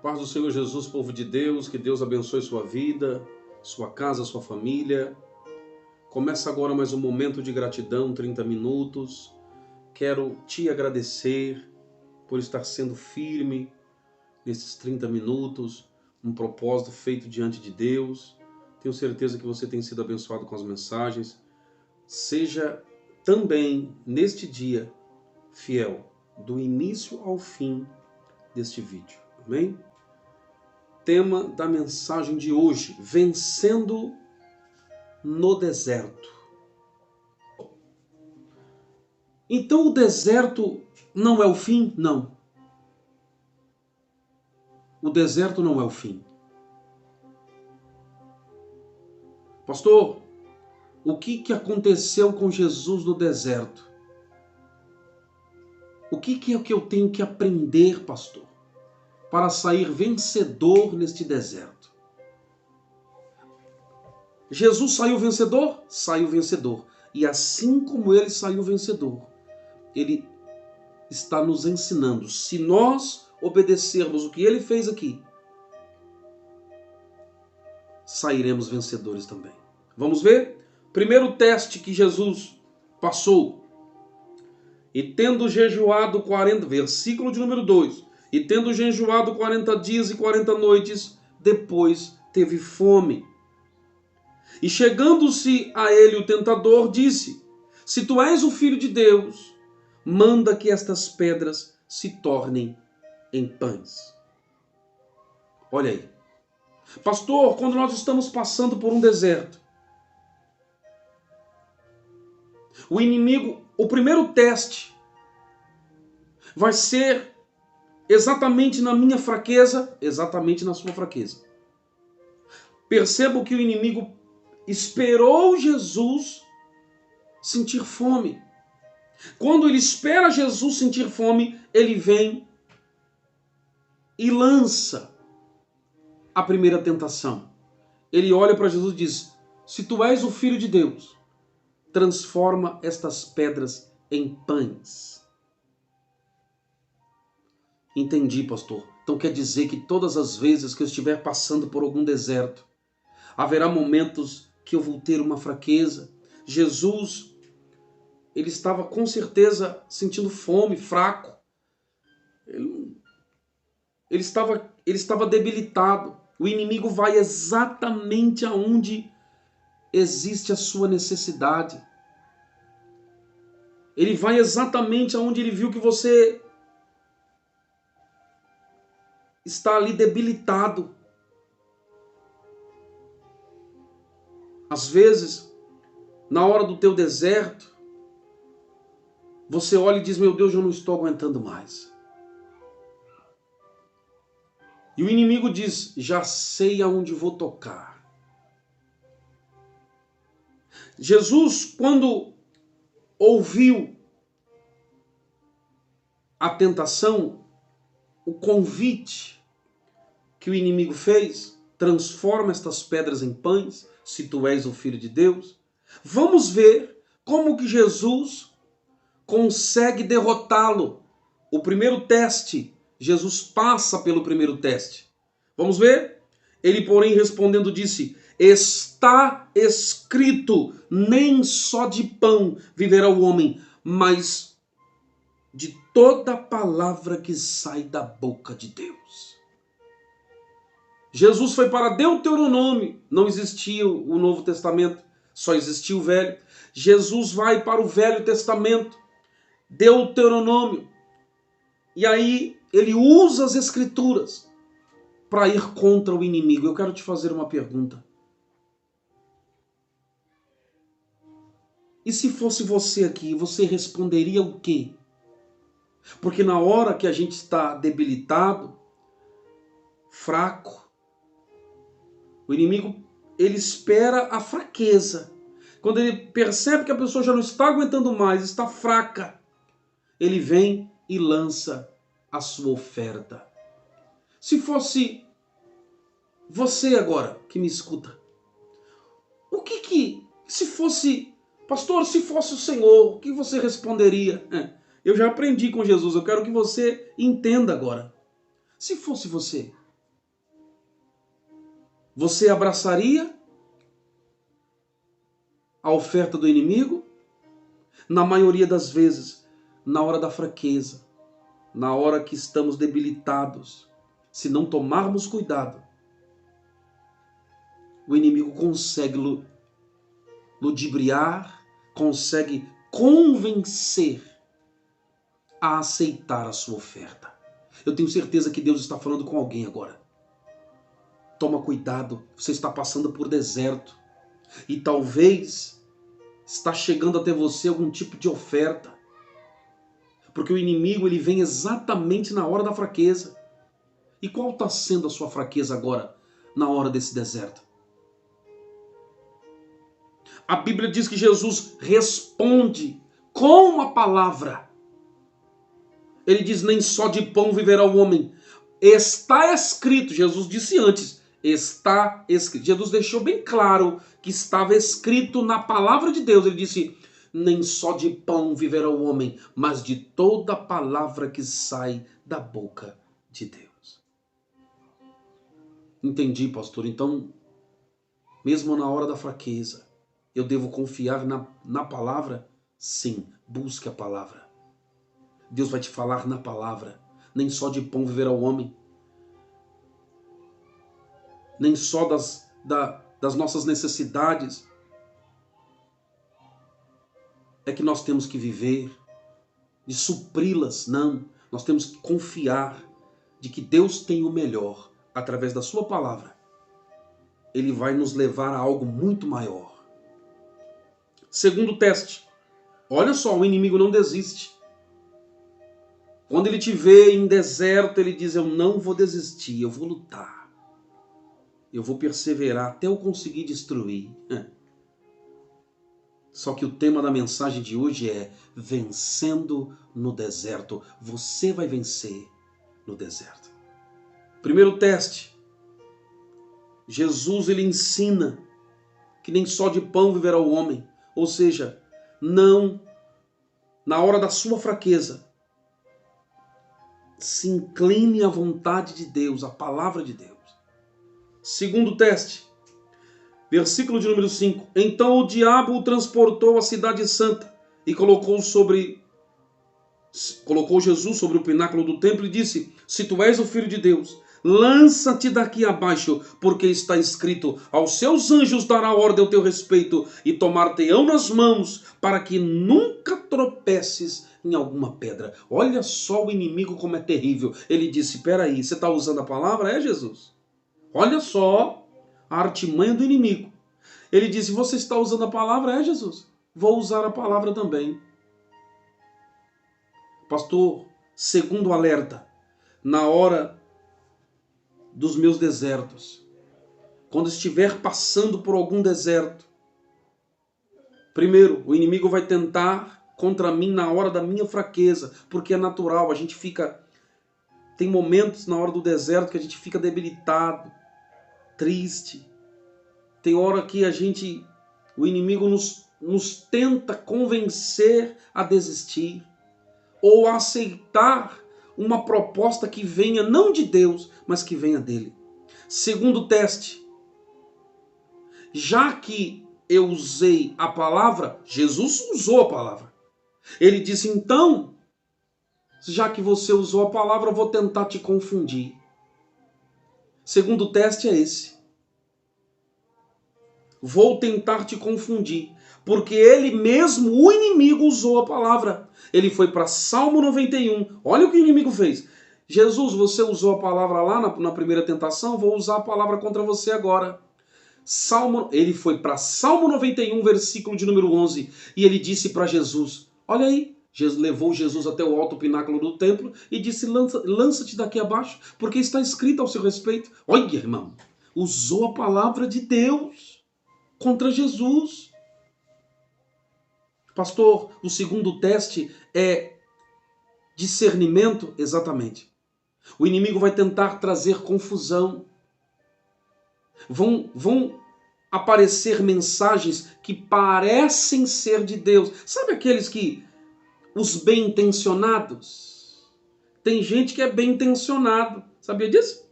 Paz do Senhor Jesus, povo de Deus, que Deus abençoe sua vida, sua casa, sua família. Começa agora mais um momento de gratidão, 30 minutos. Quero te agradecer por estar sendo firme nesses 30 minutos, um propósito feito diante de Deus. Tenho certeza que você tem sido abençoado com as mensagens. Seja também, neste dia, fiel, do início ao fim deste vídeo. Amém? Tema da mensagem de hoje: vencendo no deserto. Então o deserto não é o fim? Não. O deserto não é o fim. Pastor, o que aconteceu com Jesus no deserto? O que é que eu tenho que aprender, pastor, para sair vencedor neste deserto? Jesus saiu vencedor? Saiu vencedor. E assim como ele saiu vencedor, ele está nos ensinando. Se nós obedecermos o que ele fez aqui, sairemos vencedores também. Vamos ver? Primeiro teste que Jesus passou. E tendo jejuado 40, versículo de número 2. E tendo jejuado 40 dias e 40 noites, depois teve fome. E chegando-se a ele o tentador, disse: se tu és o Filho de Deus, manda que estas pedras se tornem em pães. Olha aí. Pastor, quando nós estamos passando por um deserto, o inimigo, o primeiro teste vai ser exatamente na minha fraqueza, exatamente na sua fraqueza. Perceba que o inimigo esperou Jesus sentir fome. Quando ele espera Jesus sentir fome, ele vem e lança a primeira tentação. Ele olha para Jesus e diz: se tu és o Filho de Deus, transforma estas pedras em pães. Entendi, pastor. Então quer dizer que todas as vezes que eu estiver passando por algum deserto, haverá momentos que eu vou ter uma fraqueza. Jesus, ele estava com certeza sentindo fome, fraco. Ele estava debilitado. O inimigo vai exatamente aonde existe a sua necessidade. Ele vai exatamente aonde ele viu que você está ali debilitado. Às vezes, na hora do teu deserto, você olha e diz: meu Deus, eu não estou aguentando mais. E o inimigo diz: já sei aonde vou tocar. Jesus, quando ouviu a tentação, o convite que o inimigo fez: transforma estas pedras em pães, se tu és o Filho de Deus. Vamos ver como que Jesus consegue derrotá-lo. O primeiro teste, Jesus passa pelo primeiro teste. Vamos ver? Ele, porém, respondendo, disse: está escrito, nem só de pão viverá o homem, mas de toda palavra que sai da boca de Deus. Jesus foi para Deuteronômio, não existia o Novo Testamento, só existia o Velho. Jesus vai para o Velho Testamento, Deuteronômio, e aí ele usa as Escrituras para ir contra o inimigo. Eu quero te fazer uma pergunta. E se fosse você aqui, você responderia o quê? Porque na hora que a gente está debilitado, fraco, o inimigo, ele espera a fraqueza. Quando ele percebe que a pessoa já não está aguentando mais, está fraca, ele vem e lança a sua oferta. Se fosse você agora que me escuta, se fosse, pastor, se fosse o Senhor, o que você responderia? Eu já aprendi com Jesus, eu quero que você entenda agora. Se fosse você, Você abraçaria a oferta do inimigo? Na maioria das vezes, na hora da fraqueza, na hora que estamos debilitados, se não tomarmos cuidado, o inimigo consegue ludibriar, consegue convencer a aceitar a sua oferta. Eu tenho certeza que Deus está falando com alguém agora. Toma cuidado, você está passando por deserto e talvez está chegando até você algum tipo de oferta. Porque o inimigo ele vem exatamente na hora da fraqueza. E qual está sendo a sua fraqueza agora, na hora desse deserto? A Bíblia diz que Jesus responde com uma palavra. Ele diz, nem só de pão viverá o homem. Está escrito, Jesus disse antes, está escrito. Jesus deixou bem claro que estava escrito na palavra de Deus. Ele disse, nem só de pão viverá o homem, mas de toda palavra que sai da boca de Deus. Entendi, pastor. Então, mesmo na hora da fraqueza, eu devo confiar na palavra? Sim, busque a palavra. Deus vai te falar na palavra. Nem só de pão viverá o homem. Nem só das nossas necessidades é que nós temos que viver, de supri-las. Não, nós temos que confiar de que Deus tem o melhor através da sua palavra. Ele vai nos levar a algo muito maior. Segundo teste. Olha só, o inimigo não desiste. Quando ele te vê em deserto, ele diz, eu não vou desistir, eu vou lutar. Eu vou perseverar até eu conseguir destruir. Só que o tema da mensagem de hoje é vencendo no deserto. Você vai vencer no deserto. Primeiro teste. Jesus ele ensina que nem só de pão viverá o homem. Ou seja, não na hora da sua fraqueza. Se incline à vontade de Deus, à palavra de Deus. Segundo teste. Versículo de número 5. Então o diabo o transportou à cidade santa e colocou Jesus sobre o pináculo do templo e disse, se tu és o filho de Deus, lança-te daqui abaixo, porque está escrito, aos seus anjos dará ordem ao teu respeito e tomar-te-ão nas mãos, para que nunca tropeces em alguma pedra. Olha só o inimigo como é terrível. Ele disse, peraí, você está usando a palavra? É, Jesus? Olha só a artimanha do inimigo. Ele disse, você está usando a palavra? É, Jesus? Vou usar a palavra também. Pastor, segundo alerta, na hora dos meus desertos, quando estiver passando por algum deserto, primeiro, o inimigo vai tentar contra mim na hora da minha fraqueza, porque é natural, a gente fica... Tem momentos na hora do deserto que a gente fica debilitado, triste. Tem hora que o inimigo nos tenta convencer a desistir ou a aceitar uma proposta que venha não de Deus, mas que venha dele. Segundo teste, já que eu usei a palavra, Jesus usou a palavra. Ele disse, então, já que você usou a palavra, eu vou tentar te confundir. Segundo teste é esse. Vou tentar te confundir. Porque ele mesmo, o inimigo, usou a palavra. Ele foi para Salmo 91. Olha o que o inimigo fez. Jesus, você usou a palavra lá na primeira tentação, vou usar a palavra contra você agora. Ele foi para Salmo 91, versículo de número 11. E ele disse para Jesus, olha aí. Levou Jesus até o alto pináculo do templo e disse, lança-te daqui abaixo, porque está escrito ao seu respeito. Olha, irmão, usou a palavra de Deus contra Jesus. Pastor, o segundo teste é discernimento? Exatamente. O inimigo vai tentar trazer confusão. Vão aparecer mensagens que parecem ser de Deus. Sabe aqueles que... Os bem-intencionados? Tem gente que é bem-intencionado. Sabia disso?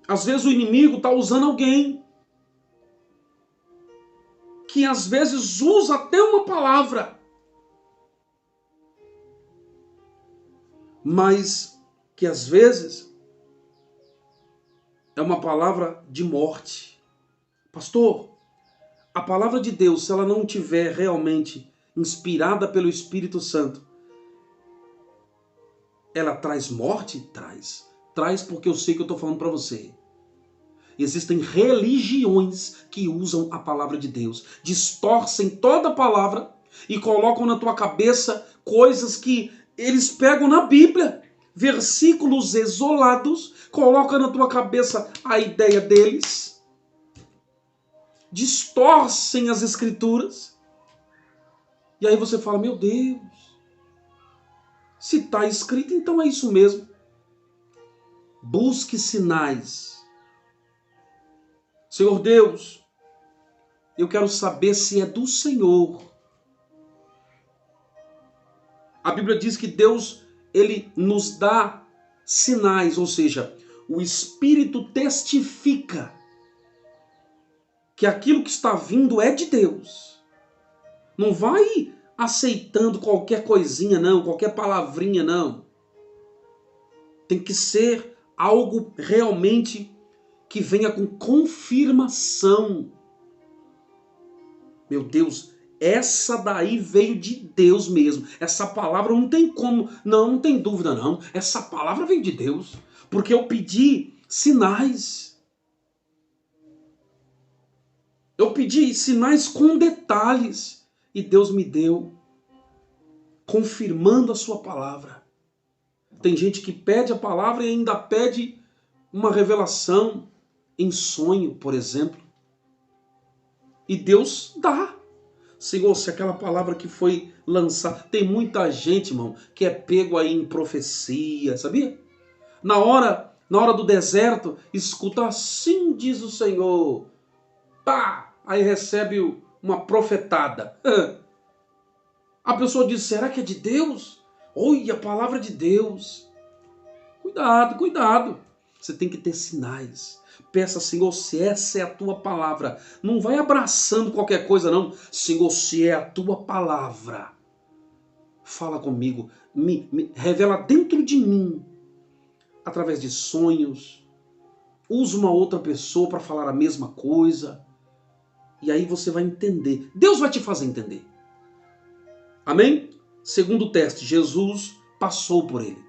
Às vezes o inimigo está usando alguém que às vezes usa até uma palavra, mas que às vezes é uma palavra de morte. Pastor, a palavra de Deus, se ela não tiver realmente inspirada pelo Espírito Santo, ela traz morte? Traz. Traz porque eu sei que eu estou falando para você. Existem religiões que usam a palavra de Deus, distorcem toda a palavra e colocam na tua cabeça coisas que eles pegam na Bíblia, versículos isolados, colocam na tua cabeça a ideia deles, distorcem as escrituras, e aí você fala, meu Deus, se está escrito, então é isso mesmo. Busque sinais. Senhor Deus, eu quero saber se é do Senhor. A Bíblia diz que Deus, ele nos dá sinais, ou seja, o Espírito testifica que aquilo que está vindo é de Deus. Não vai aceitando qualquer coisinha não, qualquer palavrinha não. Tem que ser algo realmente que venha com confirmação. Meu Deus, essa daí veio de Deus mesmo. Essa palavra não tem como, não tem dúvida não. Essa palavra veio de Deus, porque eu pedi sinais. Eu pedi sinais com detalhes e Deus me deu, confirmando a sua palavra. Tem gente que pede a palavra e ainda pede uma revelação em sonho, por exemplo. E Deus dá. Senhor, se aquela palavra que foi lançada... Tem muita gente, irmão, que é pego aí em profecia, sabia? Na hora do deserto, escuta, assim diz o Senhor. Pá! Aí recebe uma profetada. A pessoa diz, será que é de Deus? Oi, a palavra de Deus. Cuidado, cuidado. Você tem que ter sinais. Peça, Senhor, se essa é a tua palavra. Não vai abraçando qualquer coisa, não. Senhor, se é a tua palavra, fala comigo. Me revela dentro de mim, através de sonhos. Usa uma outra pessoa para falar a mesma coisa. E aí você vai entender. Deus vai te fazer entender. Amém? Segundo teste, Jesus passou por ele.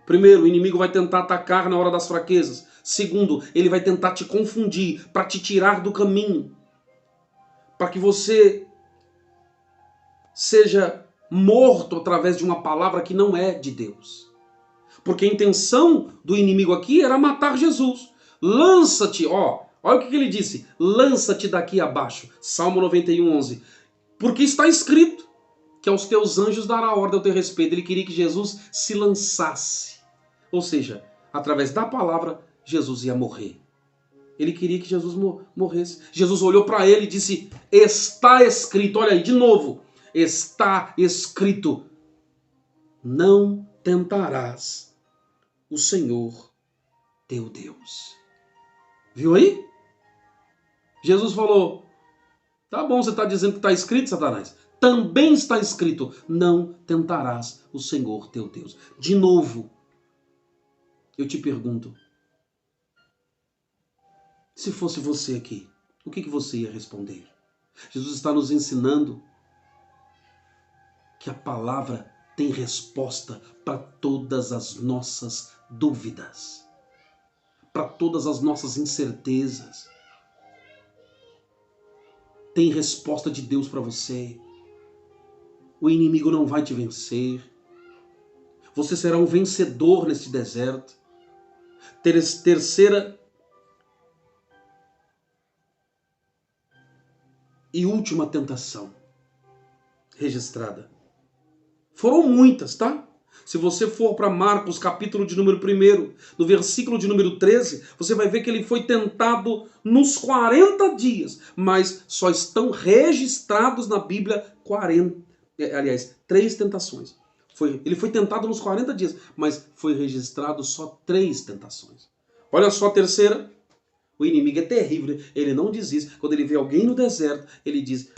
Primeiro, o inimigo vai tentar atacar na hora das fraquezas. Segundo, ele vai tentar te confundir, para te tirar do caminho. Para que você seja morto através de uma palavra que não é de Deus. Porque a intenção do inimigo aqui era matar Jesus. Lança-te, olha o que ele disse. Lança-te daqui abaixo. Salmo 91, 11. Porque está escrito que aos teus anjos dará ordem ao teu respeito. Ele queria que Jesus se lançasse. Ou seja, através da palavra, Jesus ia morrer. Ele queria que Jesus morresse. Jesus olhou para ele e disse, está escrito, olha aí, de novo, está escrito, não tentarás o Senhor teu Deus. Viu aí? Jesus falou, tá bom, você está dizendo que está escrito, Satanás? Também está escrito, não tentarás o Senhor teu Deus. De novo, eu te pergunto, se fosse você aqui, o que você ia responder? Jesus está nos ensinando que a palavra tem resposta para todas as nossas dúvidas, para todas as nossas incertezas. Tem resposta de Deus para você. O inimigo não vai te vencer. Você será um vencedor neste deserto. Terceira e última tentação registrada. Foram muitas, tá? Se você for para Marcos, capítulo de número 1, no versículo de número 13, você vai ver que ele foi tentado nos 40 dias, mas só estão registrados na Bíblia 3 tentações. Ele foi tentado nos 40 dias, mas foi registrado só 3 tentações. Olha só a terceira. O inimigo é terrível, ele não desiste. Quando ele vê alguém no deserto, ele diz,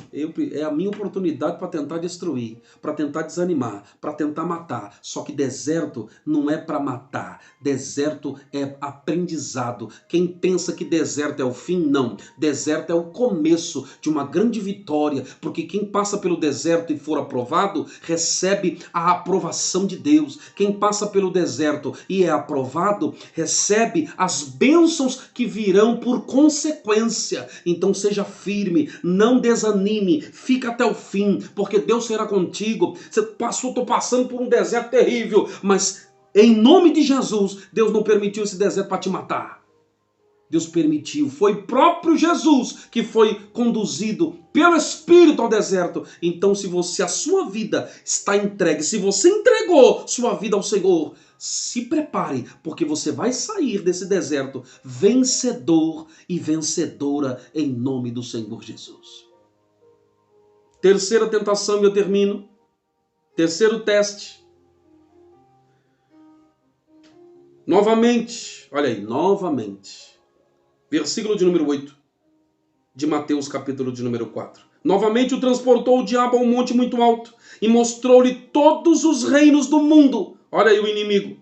é a minha oportunidade para tentar destruir, para tentar desanimar, para tentar matar. Só que deserto não é para matar, deserto é aprendizado. Quem pensa que deserto é o fim, não. Deserto é o começo de uma grande vitória, porque quem passa pelo deserto e for aprovado, recebe a aprovação de Deus. Quem passa pelo deserto e é aprovado, recebe as bênçãos que virão por consequência. Então seja firme, não desanime, fica até o fim, porque Deus será contigo. Estou passando por um deserto terrível, mas em nome de Jesus, Deus não permitiu esse deserto para te matar. Deus permitiu, foi próprio Jesus que foi conduzido pelo Espírito ao deserto. Então se a sua vida está entregue, se você entregou sua vida ao Senhor, se prepare, porque você vai sair desse deserto vencedor e vencedora em nome do Senhor Jesus. Terceira tentação e eu termino. Terceiro teste. Novamente, olha aí, novamente. Versículo de número 8 de Mateus, capítulo de número 4. Novamente o transportou o diabo a um monte muito alto e mostrou-lhe todos os reinos do mundo. Olha aí o inimigo.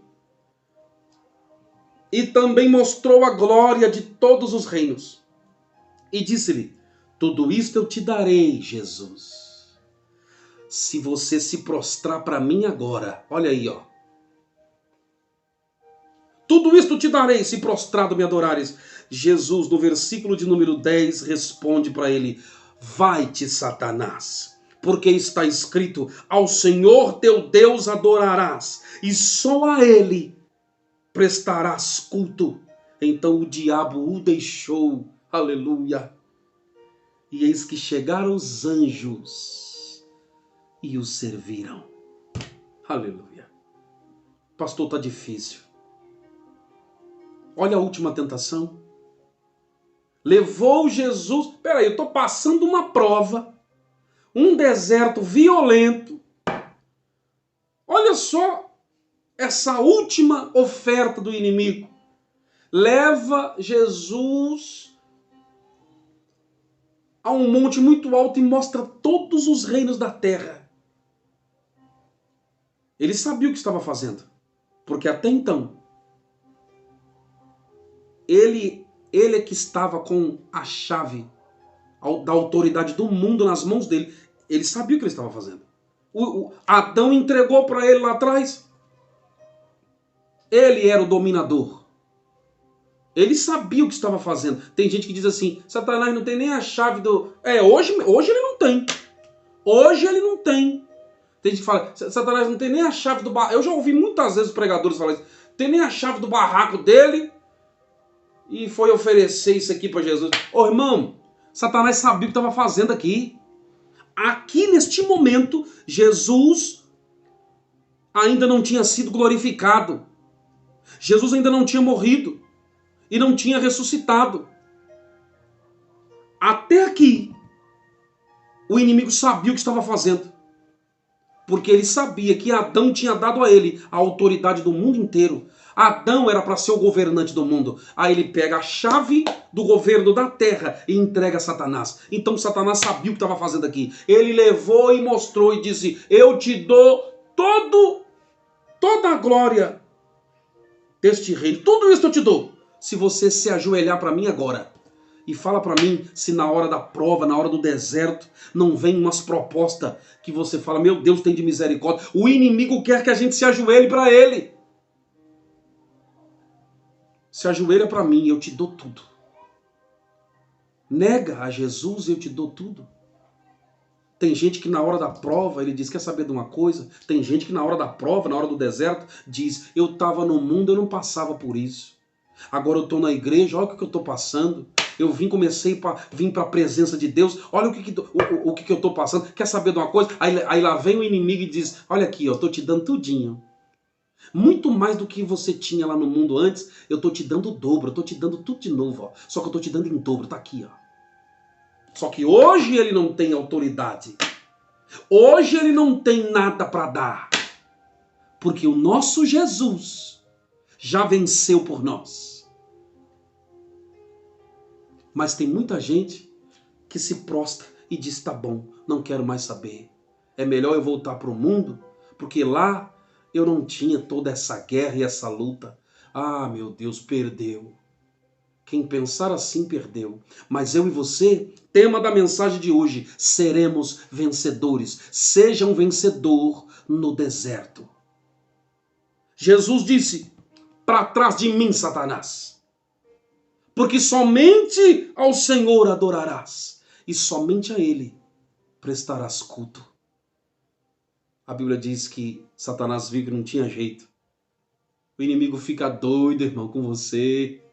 E também mostrou a glória de todos os reinos. E disse-lhe, tudo isto eu te darei, Jesus, se você se prostrar para mim agora. Olha aí, ó. Tudo isto te darei, se prostrado me adorares. Jesus, no versículo de número 10, responde para ele, vai-te, Satanás, porque está escrito, ao Senhor teu Deus adorarás, e só a ele prestarás culto. Então o diabo o deixou, aleluia. E eis que chegaram os anjos e o serviram. Aleluia. Pastor, está difícil. Olha a última tentação. Levou Jesus... Peraí, eu estou passando uma prova. Um deserto violento. Olha só essa última oferta do inimigo. Leva Jesus a um monte muito alto e mostra todos os reinos da terra. Ele sabia o que estava fazendo. Porque até então, ele é que estava com a chave da autoridade do mundo nas mãos dele. Ele sabia o que ele estava fazendo. Adão entregou para ele lá atrás. Ele era o dominador. Ele sabia o que estava fazendo. Tem gente que diz assim, Satanás não tem nem a chave do... Hoje ele não tem. Hoje ele não tem. Tem gente que fala, Satanás não tem nem a chave do barraco. Eu já ouvi muitas vezes os pregadores falar isso. Tem nem a chave do barraco dele. E foi oferecer isso aqui para Jesus. Ô irmão, Satanás sabia o que estava fazendo aqui. Aqui neste momento, Jesus ainda não tinha sido glorificado. Jesus ainda não tinha morrido. E não tinha ressuscitado. Até aqui, o inimigo sabia o que estava fazendo. Porque ele sabia que Adão tinha dado a ele a autoridade do mundo inteiro. Adão era para ser o governante do mundo. Aí ele pega a chave do governo da terra e entrega a Satanás. Então Satanás sabia o que estava fazendo aqui. Ele levou e mostrou e disse, eu te dou toda a glória deste reino. Tudo isso eu te dou. Se você se ajoelhar para mim agora. E fala para mim se na hora da prova, na hora do deserto, não vem umas propostas que você fala, meu Deus, tem de misericórdia. O inimigo quer que a gente se ajoelhe para ele. Se ajoelha para mim, eu te dou tudo. Nega a Jesus, eu te dou tudo. Tem gente que na hora da prova, ele diz, quer saber de uma coisa? Tem gente que na hora da prova, na hora do deserto, diz, eu estava no mundo, eu não passava por isso. Agora eu estou na igreja, olha o que eu estou passando. Eu vim para a presença de Deus, olha o que eu estou passando. Quer saber de uma coisa? Aí lá vem o inimigo e diz, olha aqui, eu estou te dando tudinho. Muito mais do que você tinha lá no mundo antes, eu estou te dando o dobro, eu estou te dando tudo de novo. Ó. Só que eu estou te dando em dobro, está aqui. Ó. Só que hoje ele não tem autoridade. Hoje ele não tem nada para dar. Porque o nosso Jesus já venceu por nós. Mas tem muita gente que se prostra e diz, tá bom, não quero mais saber. É melhor eu voltar para o mundo, porque lá eu não tinha toda essa guerra e essa luta. Ah, meu Deus, perdeu. Quem pensar assim perdeu. Mas eu e você, tema da mensagem de hoje, seremos vencedores. Seja um vencedor no deserto. Jesus disse, para trás de mim, Satanás. Porque somente ao Senhor adorarás. E somente a Ele prestarás culto. A Bíblia diz que Satanás viu que não tinha jeito. O inimigo fica doido, irmão, com você.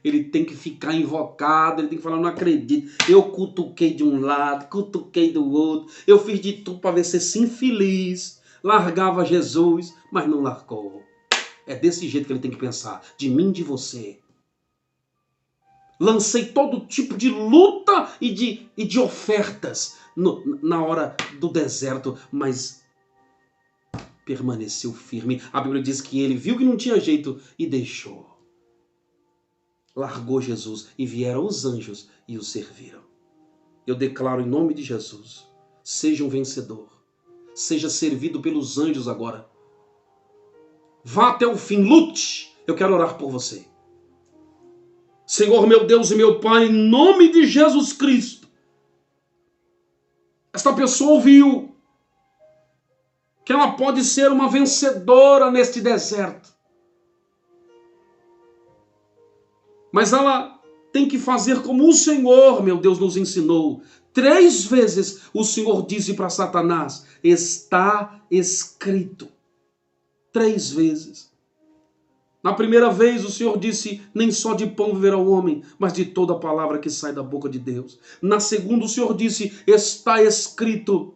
Ele tem que ficar invocado, ele tem que falar, não acredito. Eu cutuquei de um lado, cutuquei do outro. Eu fiz de tudo para ver você se infeliz. Largava Jesus, mas não largou. É desse jeito que ele tem que pensar. De mim, de você. Lancei todo tipo de luta e de ofertas na hora do deserto, mas permaneceu firme. A Bíblia diz que ele viu que não tinha jeito e deixou. Largou Jesus e vieram os anjos e o serviram. Eu declaro em nome de Jesus, seja um vencedor. Seja servido pelos anjos agora. Vá até o fim, lute. Eu quero orar por você. Senhor, meu Deus e meu Pai, em nome de Jesus Cristo. Esta pessoa ouviu que ela pode ser uma vencedora neste deserto. Mas ela tem que fazer como o Senhor, meu Deus, nos ensinou. 3 vezes o Senhor disse para Satanás, está escrito. 3 vezes. Na primeira vez o Senhor disse, nem só de pão viverá o homem, mas de toda a palavra que sai da boca de Deus. Na segunda o Senhor disse, está escrito,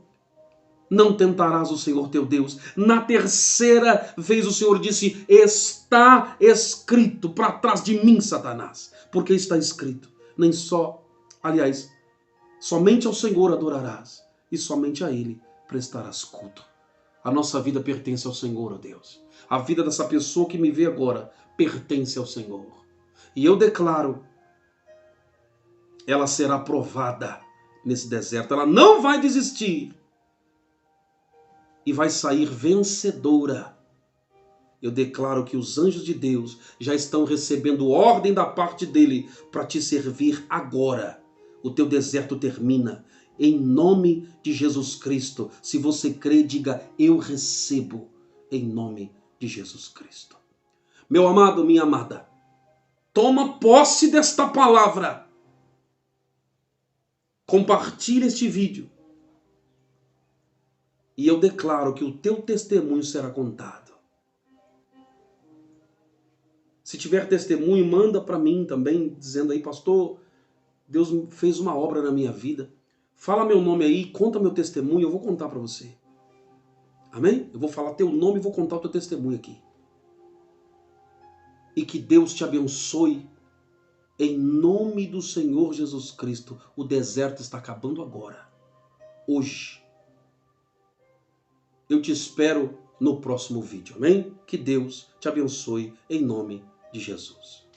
não tentarás o Senhor teu Deus. Na terceira vez o Senhor disse, está escrito, para trás de mim, Satanás. Porque está escrito, nem só, aliás, somente ao Senhor adorarás e somente a Ele prestarás culto. A nossa vida pertence ao Senhor, ó Deus. A vida dessa pessoa que me vê agora pertence ao Senhor. E eu declaro, ela será provada nesse deserto. Ela não vai desistir. E vai sair vencedora. Eu declaro que os anjos de Deus já estão recebendo ordem da parte dele para te servir agora. O teu deserto termina. Em nome de Jesus Cristo. Se você crê, diga, eu recebo em nome de Jesus Cristo. Meu amado, minha amada, toma posse desta palavra. Compartilhe este vídeo. E eu declaro que o teu testemunho será contado. Se tiver testemunho, manda para mim também, dizendo aí, pastor, Deus fez uma obra na minha vida. Fala meu nome aí, conta meu testemunho, eu vou contar para você. Amém? Eu vou falar teu nome e vou contar o teu testemunho aqui. E que Deus te abençoe. Em nome do Senhor Jesus Cristo. O deserto está acabando agora. Hoje. Eu te espero no próximo vídeo. Amém? Que Deus te abençoe em nome de Jesus.